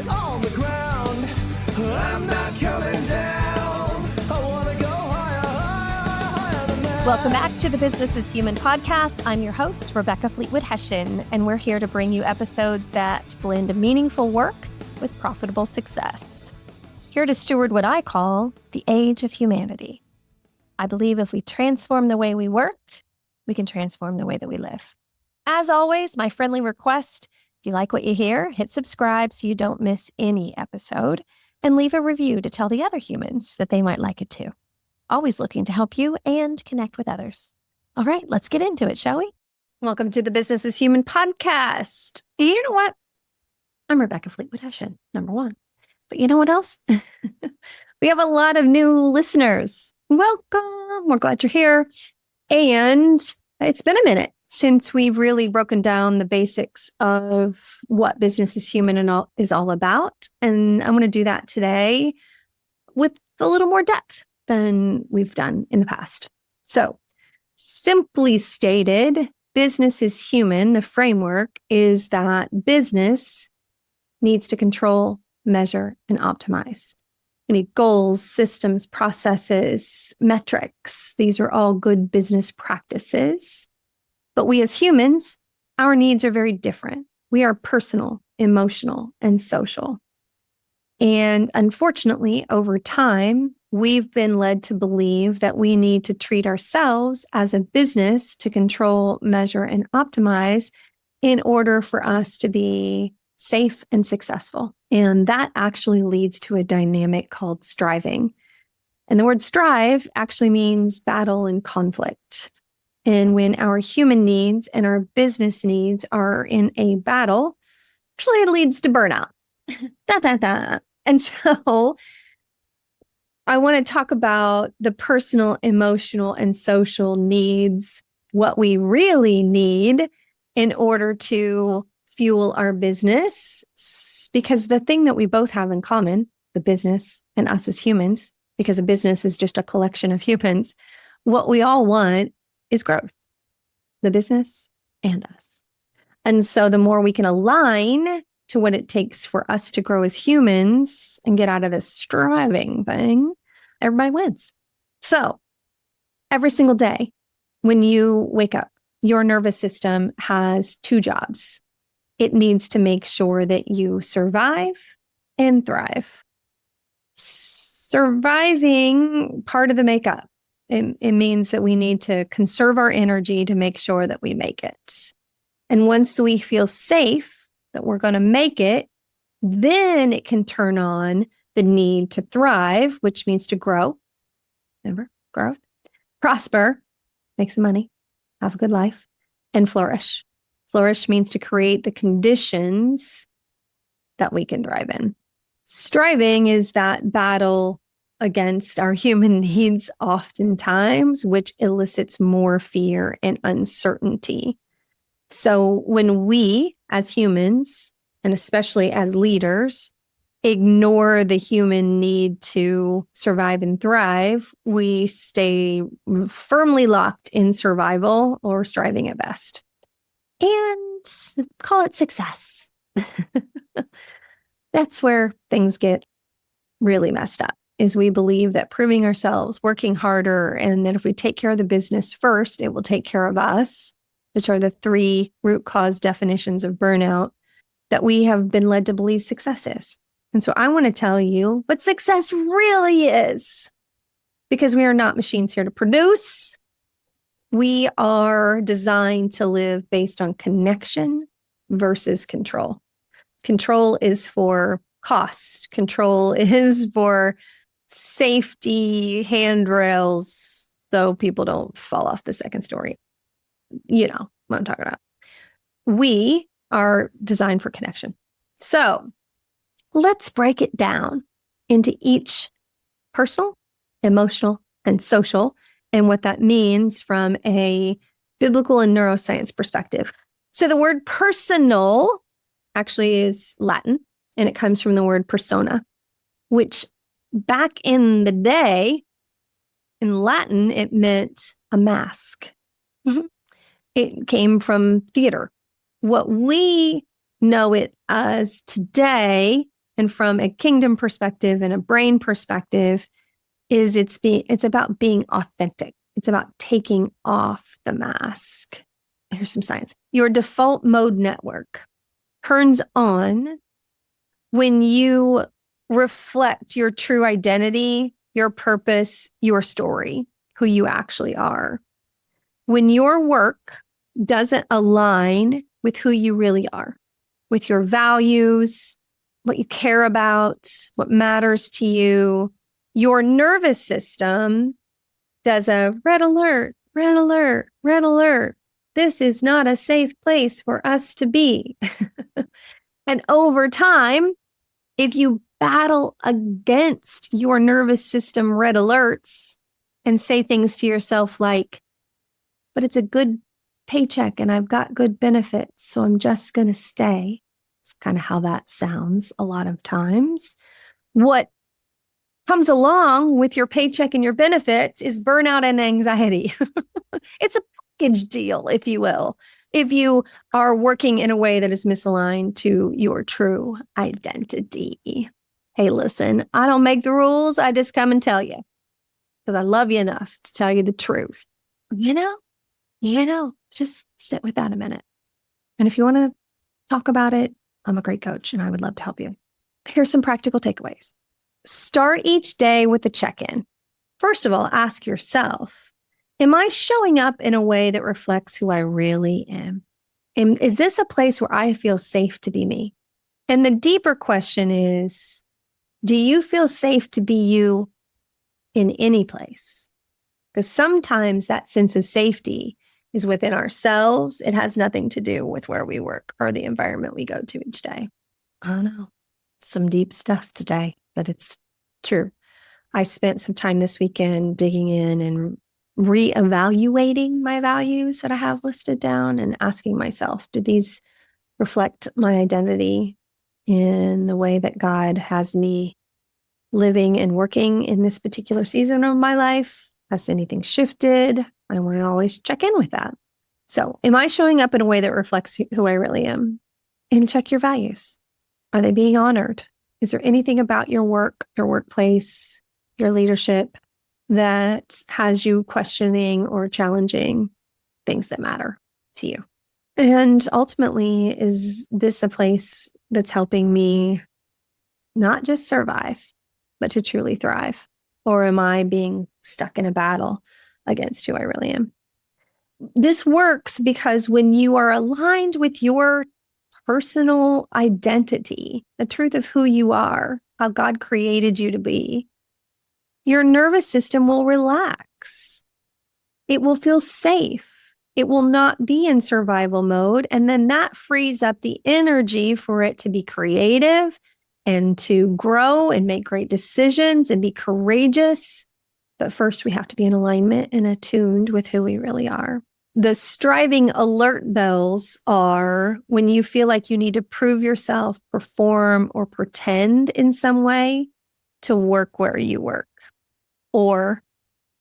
on the ground. I'm not coming down. I want to go higher, higher, higher than that. Welcome back to the Business is Human podcast. I'm your host, Rebecca Fleetwood Hession, and we're here to bring you episodes that blend meaningful work with profitable success. Here to steward what I call the age of humanity. I believe if we transform the way we work, we can transform the way that we live. As always, my friendly request, if you like what you hear, hit subscribe so you don't miss any episode, and leave a review to tell the other humans that they might like it too. Always looking to help you and connect with others. All right, let's get into it, shall we? Welcome to the Business is Human podcast. You know what? I'm Rebecca Fleetwood Hession, number one. But you know what else? We have a lot of new listeners. Welcome. We're glad you're here. And it's been a minute since we've really broken down the basics of what Business is Human and is all about. And I'm going to do that today with a little more depth than we've done in the past. So, simply stated, Business is Human, the framework is that business needs to control, measure, and optimize. We need goals, systems, processes, metrics. These are all good business practices. But we as humans, our needs are very different. We are personal, emotional, and social. And unfortunately, over time, we've been led to believe that we need to treat ourselves as a business to control, measure, and optimize in order for us to be safe and successful. And that actually leads to a dynamic called striving. And the word strive actually means battle and conflict. And when our human needs and our business needs are in a battle, actually it leads to burnout. And so I want to talk about the personal, emotional, and social needs, what we really need in order to fuel our business. Because the thing that we both have in common, the business and us as humans, because a business is just a collection of humans, what we all want is growth, the business and us. And so the more we can align to what it takes for us to grow as humans and get out of this striving thing, everybody wins. So every single day when you wake up, your nervous system has two jobs. It needs to make sure that you survive and thrive. Surviving, part of the makeup. It means that we need to conserve our energy to make sure that we make it. And once we feel safe that we're going to make it, then it can turn on the need to thrive, which means to grow. Remember, growth, prosper, make some money, have a good life, and flourish. Flourish means to create the conditions that we can thrive in. Striving is that battle against our human needs oftentimes, which elicits more fear and uncertainty. So when we as humans, and especially as leaders, ignore the human need to survive and thrive, we stay firmly locked in survival or striving at best. And call it success. That's where things get really messed up. Is we believe that proving ourselves, working harder, and that if we take care of the business first, it will take care of us, which are the three root cause definitions of burnout that we have been led to believe success is. And so I want to tell you what success really is, because we are not machines here to produce. We are designed to live based on connection versus control. Control is for cost. Control is for safety handrails so people don't fall off the second story. You know what I'm talking about. We are designed for connection. So let's break it down into each personal, emotional, and social, and what that means from a biblical and neuroscience perspective. So the word personal actually is Latin, and it comes from the word persona, which back in the day, in Latin, it meant a mask. Mm-hmm. It came from theater. What we know it as today and from a kingdom perspective and a brain perspective, is it's about being authentic. It's about taking off the mask. Here's some science. Your default mode network turns on when you reflect your true identity, your purpose, your story, who you actually are. When your work doesn't align with who you really are, with your values, what you care about, what matters to you, your nervous system does a red alert, red alert, red alert. This is not a safe place for us to be. And over time, if you battle against your nervous system red alerts and say things to yourself like, but it's a good paycheck and I've got good benefits, so I'm just going to stay. It's kind of how that sounds a lot of times. What comes along with your paycheck and your benefits is burnout and anxiety. It's a package deal, if you will, if you are working in a way that is misaligned to your true identity. Hey, listen, I don't make the rules. I just come and tell you because I love you enough to tell you the truth. You know, just sit with that a minute. And if you want to talk about it, I'm a great coach and I would love to help you. Here's some practical takeaways. Start each day with a check-in. First of all, ask yourself, am I showing up in a way that reflects who I really am? And is this a place where I feel safe to be me? And the deeper question is, do you feel safe to be you in any place? Because sometimes that sense of safety is within ourselves. It has nothing to do with where we work or the environment we go to each day. I don't know. Some deep stuff today, but it's true. I spent some time this weekend digging in and reevaluating my values that I have listed down and asking myself, do these reflect my identity in the way that God has me living and working in this particular season of my life? Has anything shifted? I want to always check in with that. So, am I showing up in a way that reflects who I really am? And check your values. Are they being honored? Is there anything about your work, your workplace, your leadership that has you questioning or challenging things that matter to you? And ultimately, is this a place that's helping me not just survive, but to truly thrive? Or am I being stuck in a battle against who I really am? This works because when you are aligned with your personal identity, the truth of who you are, how God created you to be, your nervous system will relax. It will feel safe. It will not be in survival mode. And then that frees up the energy for it to be creative and to grow and make great decisions and be courageous. But first, we have to be in alignment and attuned with who we really are. The striving alert bells are when you feel like you need to prove yourself, perform, or pretend in some way to work where you work, or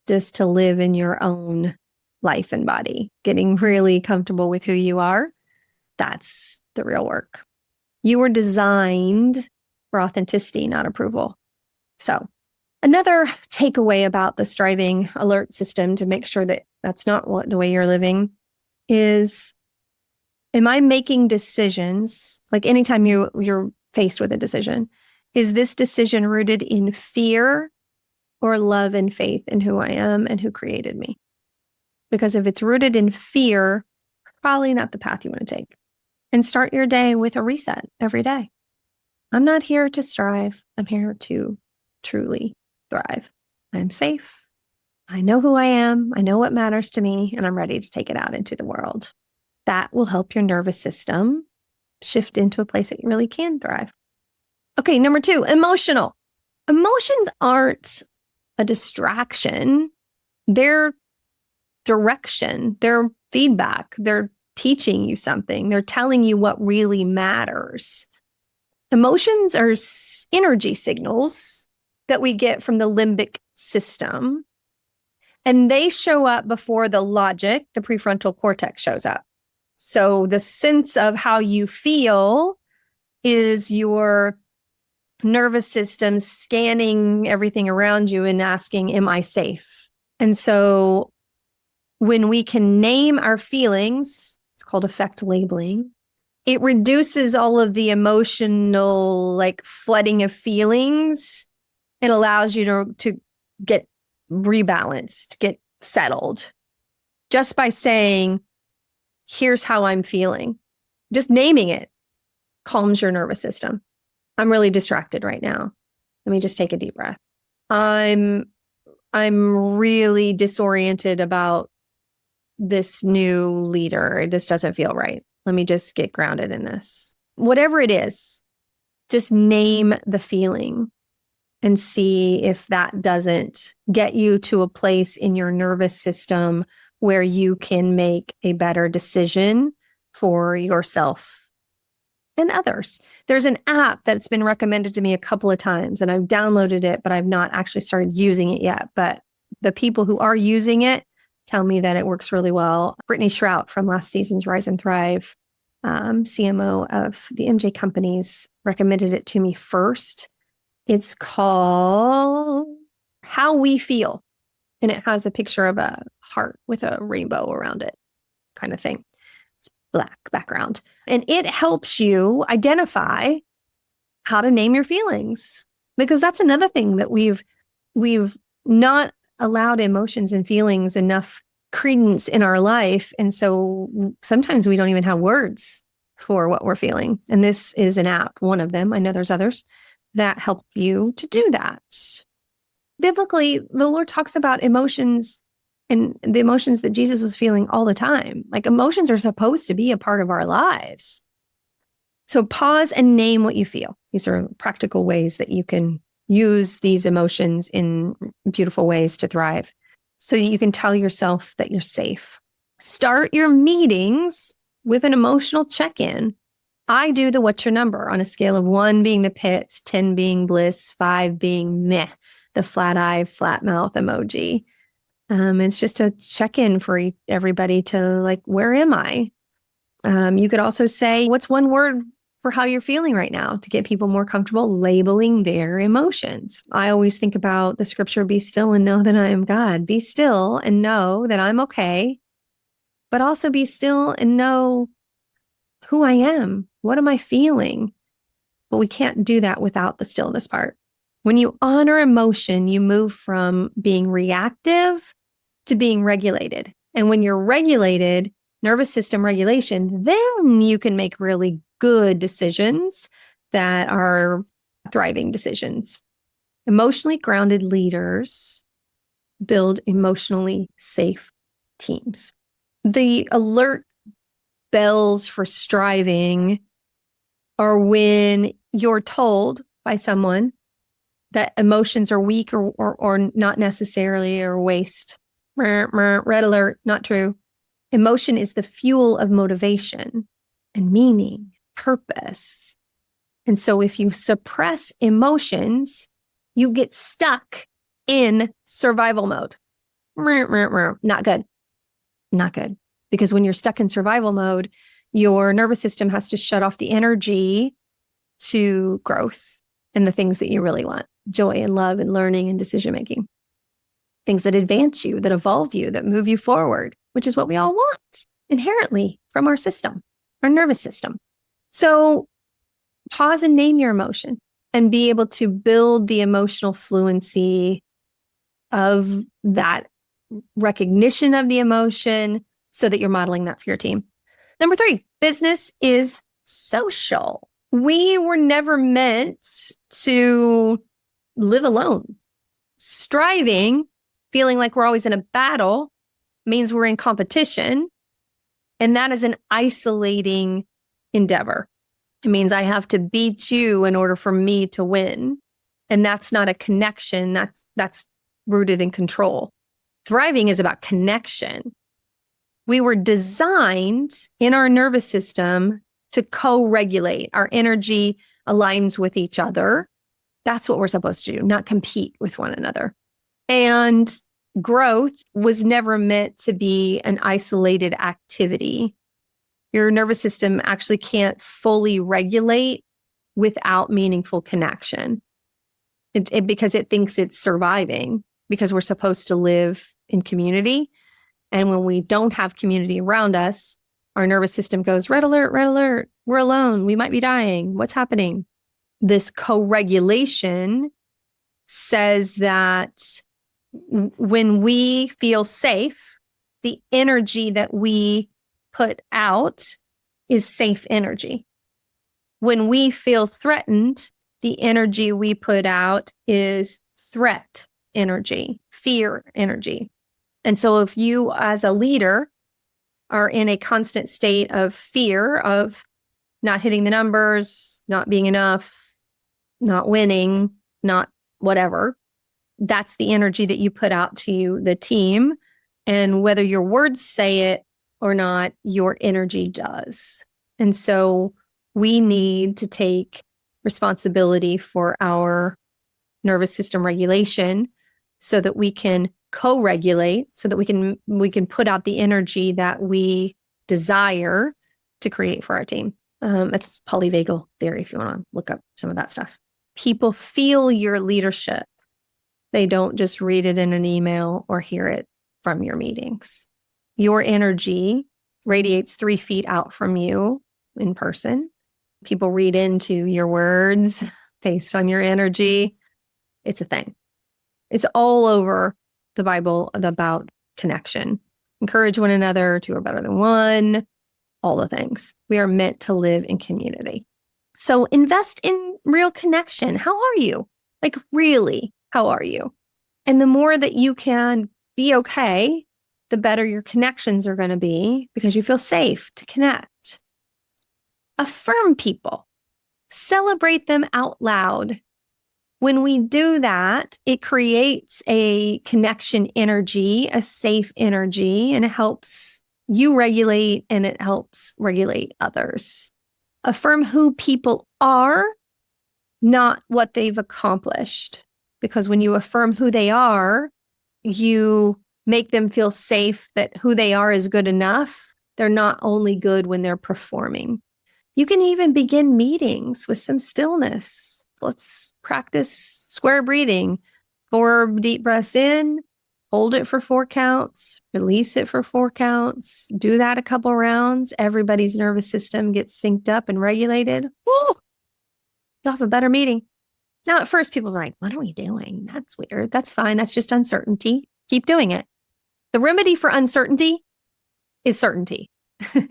just to live in your own life and body, getting really comfortable with who you are. That's the real work. You were designed for authenticity, not approval. So another takeaway about the striving alert system to make sure that that's not the way you're living is, am I making decisions? Like anytime you're faced with a decision, is this decision rooted in fear or love and faith in who I am and who created me? Because if it's rooted in fear, probably not the path you want to take. And start your day with a reset every day. I'm not here to strive. I'm here to truly thrive. I'm safe. I know who I am. I know what matters to me, and I'm ready to take it out into the world. That will help your nervous system shift into a place that you really can thrive. Okay, number 2, emotional. Emotions aren't a distraction. They're direction. They're feedback. They're teaching you something. They're telling you what really matters. Emotions are energy signals that we get from the limbic system. And they show up before the logic, the prefrontal cortex, shows up. So the sense of how you feel is your nervous system scanning everything around you and asking, am I safe? And so when we can name our feelings, it's called affect labeling, it reduces all of the emotional flooding of feelings. It allows you to get rebalanced, get settled. Just by saying, here's how I'm feeling. Just naming it calms your nervous system. I'm really distracted right now. Let me just take a deep breath. I'm really disoriented about this new leader. It just doesn't feel right. Let me just get grounded in this. Whatever it is, just name the feeling and see if that doesn't get you to a place in your nervous system where you can make a better decision for yourself and others. There's an app that's been recommended to me a couple of times, and I've downloaded it, but I've not actually started using it yet. But the people who are using it tell me that it works really well. Brittany Shrout from last season's Rise and Thrive, CMO of the MJ Companies, recommended it to me first. It's called How We Feel, and it has a picture of a heart with a rainbow around it, kind of thing. It's black background. And it helps you identify how to name your feelings, because that's another thing that we've not allowed emotions and feelings enough credence in our life. And so sometimes we don't even have words for what we're feeling. And this is an app, one of them. I know there's others that help you to do that. Biblically, the Lord talks about emotions and the emotions that Jesus was feeling all the time. Like, emotions are supposed to be a part of our lives. So pause and name what you feel. These are practical ways that you can use these emotions in beautiful ways to thrive, so that you can tell yourself that you're safe. Start your meetings with an emotional check-in. I do the what's your number on a scale of 1 being the pits, 10 being bliss, 5 being meh, the flat eye, flat mouth emoji. It's just a check-in for everybody to where am I? You could also say, what's one word for how you're feeling right now, to get people more comfortable labeling their emotions. I always think about the scripture, be still and know that I am God. Be still and know that I'm okay, but also be still and know who I am. What am I feeling? But we can't do that without the stillness part. When you honor emotion, you move from being reactive to being regulated. And when you're regulated, nervous system regulation, then you can make really good decisions that are thriving decisions. Emotionally grounded leaders build emotionally safe teams. The alert bells for striving are when you're told by someone that emotions are weak or not necessarily, or waste. Red alert, not true. Emotion is the fuel of motivation and meaning, purpose. And so if you suppress emotions, you get stuck in survival mode. Not good. Not good. Because when you're stuck in survival mode, your nervous system has to shut off the energy to growth and the things that you really want. Joy and love and learning and decision-making. Things that advance you, that evolve you, that move you forward, which is what we all want inherently from our system, our nervous system. So pause and name your emotion and be able to build the emotional fluency of that recognition of the emotion so that you're modeling that for your team. Number 3, business is social. We were never meant to live alone. Striving, feeling like we're always in a battle, means we're in competition. And that is an isolating endeavor. It means I have to beat you in order for me to win. And that's not a connection. That's rooted in control. Thriving is about connection. We were designed in our nervous system to co-regulate. Our energy aligns with each other. That's what we're supposed to do, not compete with one another. And growth was never meant to be an isolated activity. Your nervous system actually can't fully regulate without meaningful connection. Because it thinks it's surviving, because we're supposed to live in community. And when we don't have community around us, our nervous system goes, red alert, we're alone, we might be dying, what's happening? This co-regulation says that when we feel safe, the energy that we put out is safe energy. When we feel threatened, the energy we put out is threat energy, fear energy. And so if you as a leader are in a constant state of fear of not hitting the numbers, not being enough, not winning, not whatever, that's the energy that you put out to the team. And whether your words say it or not, your energy does. And so we need to take responsibility for our nervous system regulation so that we can co-regulate, so that we can put out the energy that we desire to create for our team. It's polyvagal theory if you want to look up some of that stuff. People feel your leadership. They don't just read it in an email or hear it from your meetings. Your energy radiates 3 feet out from you in person. People read into your words based on your energy. It's a thing. It's all over the Bible about connection. Encourage one another, 2 are better than 1, all the things. We are meant to live in community. So invest in real connection. How are you? Like, really, how are you? And the more that you can be okay, the better your connections are going to be because you feel safe to connect. Affirm people. Celebrate them out loud. When we do that, it creates a connection energy, a safe energy, and it helps you regulate and it helps regulate others. Affirm who people are, not what they've accomplished. Because when you affirm who they are, you make them feel safe that who they are is good enough. They're not only good when they're performing. You can even begin meetings with some stillness. Let's practice square breathing. 4 deep breaths in, hold it for 4 counts, release it for 4 counts. Do that a couple rounds. Everybody's nervous system gets synced up and regulated. Woo! You'll have a better meeting. Now, at first, people are like, what are we doing? That's weird. That's fine. That's just uncertainty. Keep doing it. The remedy for uncertainty is certainty.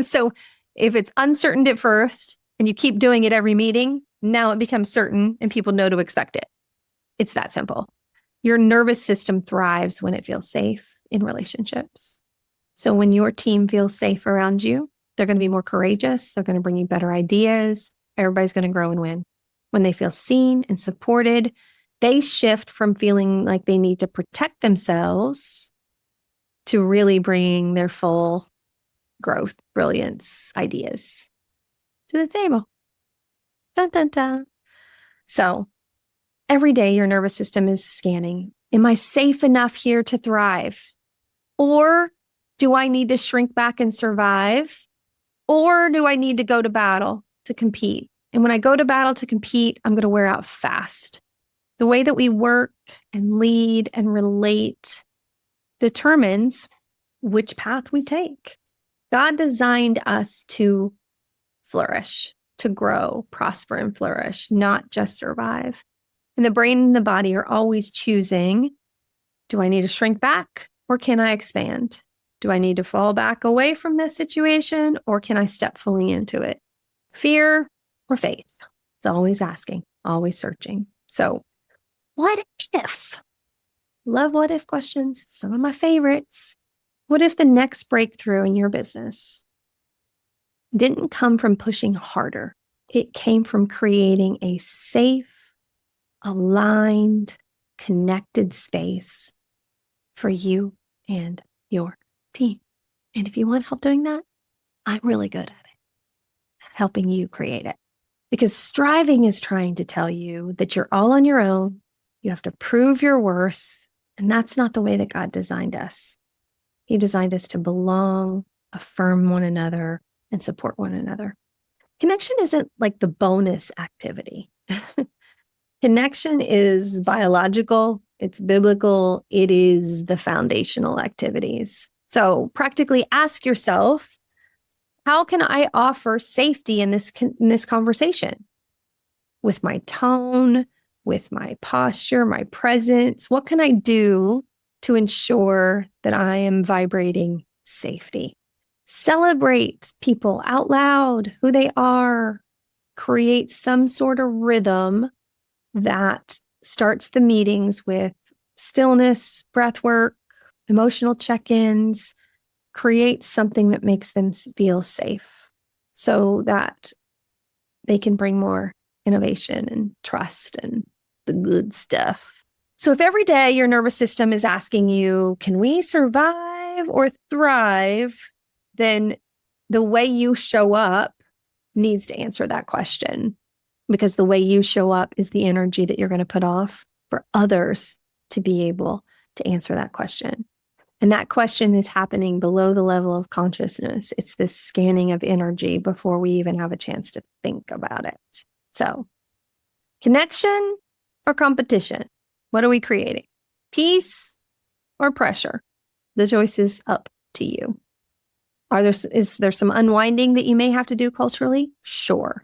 So if it's uncertain at first and you keep doing it every meeting, now it becomes certain and people know to expect it. It's that simple. Your nervous system thrives when it feels safe in relationships. So when your team feels safe around you, they're going to be more courageous. They're going to bring you better ideas. Everybody's going to grow and win. When they feel seen and supported, they shift from feeling like they need to protect themselves to really bringing their full growth, brilliance, ideas to the table. Dun, dun, dun. So every day your nervous system is scanning. Am I safe enough here to thrive? Or do I need to shrink back and survive? Or do I need to go to battle to compete? And when I go to battle to compete, I'm going to wear out fast. The way that we work and lead and relate determines which path we take. God designed us to flourish, to grow, prosper, and flourish, not just survive. And the brain and the body are always choosing, do I need to shrink back or can I expand? Do I need to fall back away from this situation or can I step fully into it? Fear or faith? It's always asking, always searching. So what if? Love what if questions, some of my favorites. What if the next breakthrough in your business didn't come from pushing harder? It came from creating a safe, aligned, connected space for you and your team. And if you want help doing that, I'm really good at it, at helping you create it. Because striving is trying to tell you that you're all on your own. You have to prove your worth. And that's not the way that God designed us. He designed us to belong, affirm one another, and support one another. Connection isn't like the bonus activity. Connection is biological, it's biblical, it is the foundational activities. So practically ask yourself, how can I offer safety in this conversation? With my tone, with my posture, my presence, what can I do to ensure that I am vibrating safety? Celebrate people out loud, who they are, create some sort of rhythm that starts the meetings with stillness, breath work, emotional check-ins, create something that makes them feel safe so that they can bring more innovation and trust and the good stuff. So if every day your nervous system is asking you, can we survive or thrive? Then the way you show up needs to answer that question, because the way you show up is the energy that you're going to put off for others to be able to answer that question. And that question is happening below the level of consciousness. It's this scanning of energy before we even have a chance to think about it. So, connection or competition? What are we creating? Peace or pressure? The choice is up to you. Is there some unwinding that you may have to do culturally? Sure.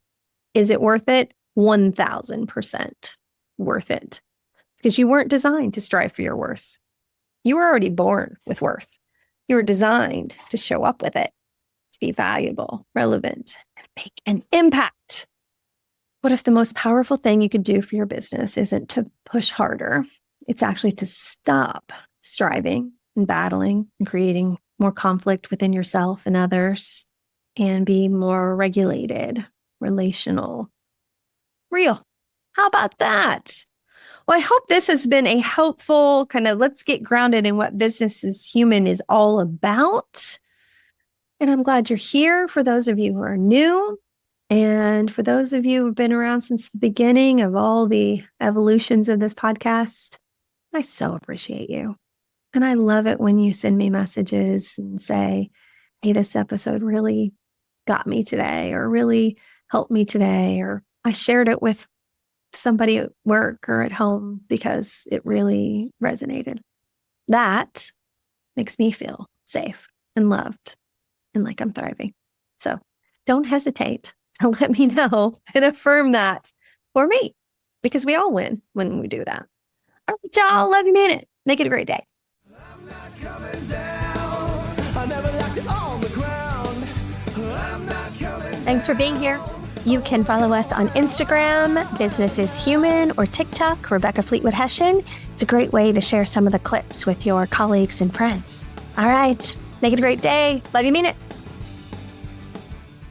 Is it worth it? 1000% worth it. Because you weren't designed to strive for your worth. You were already born with worth. You were designed to show up with it, to be valuable, relevant, and make an impact. What if the most powerful thing you could do for your business isn't to push harder? It's actually to stop striving and battling and creating more conflict within yourself and others and be more regulated, relational, real. How about that? Well, I hope this has been a helpful kind of let's get grounded in what Business is Human is all about. And I'm glad you're here for those of you who are new. And for those of you who've been around since the beginning of all the evolutions of this podcast, I so appreciate you. And I love it when you send me messages and say, hey, this episode really got me today, or really helped me today, or I shared it with somebody at work or at home because it really resonated. That makes me feel safe and loved and like I'm thriving. So don't hesitate to let me know and affirm that for me, because we all win when we do that. All right, y'all. Love you, mean it. Make it a great day. I'm not coming down. I never left it on the ground. I'm not coming down. Thanks for being here. You can follow us on Instagram, Business is Human, or TikTok, Rebecca Fleetwood Hession. It's a great way to share some of the clips with your colleagues and friends. All right. Make it a great day. Love you, mean it.